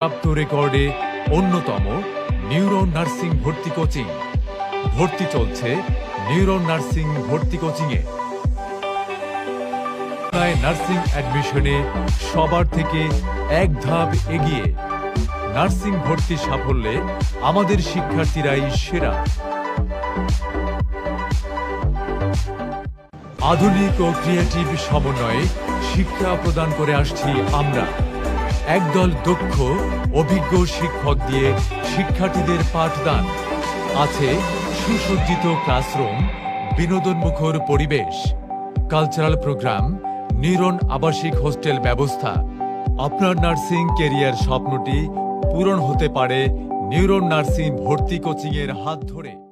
প্রাপ্ত রেকর্ডে অন্যতম নিউরন নার্সিং ভর্তি কোচিং। ভর্তি চলছে নিউরন নার্সিং ভর্তি কোচিংয়ে। নার্সিং অ্যাডমিশনে সবার থেকে এক ধাপ এগিয়ে। নার্সিং ভর্তি সাফল্যে আমাদের শিক্ষার্থীরাই সেরা। আধুনিক ও ক্রিয়েটিভ সমন্বয়ে শিক্ষা প্রদান করে আসছি আমরা। একদল দক্ষ অভিজ্ঞ শিক্ষক দিয়ে শিক্ষার্থীদের পাঠদান। আছে সুসজ্জিত ক্লাসরুম, বিনোদনমুখর পরিবেশ, কালচারাল প্রোগ্রাম, নিউরন আবাসিক হোস্টেল ব্যবস্থা। আপনার নার্সিং ক্যারিয়ার স্বপ্নটি পূরণ হতে পারে নিউরন নার্সিং ভর্তি কোচিংয়ের হাত ধরে।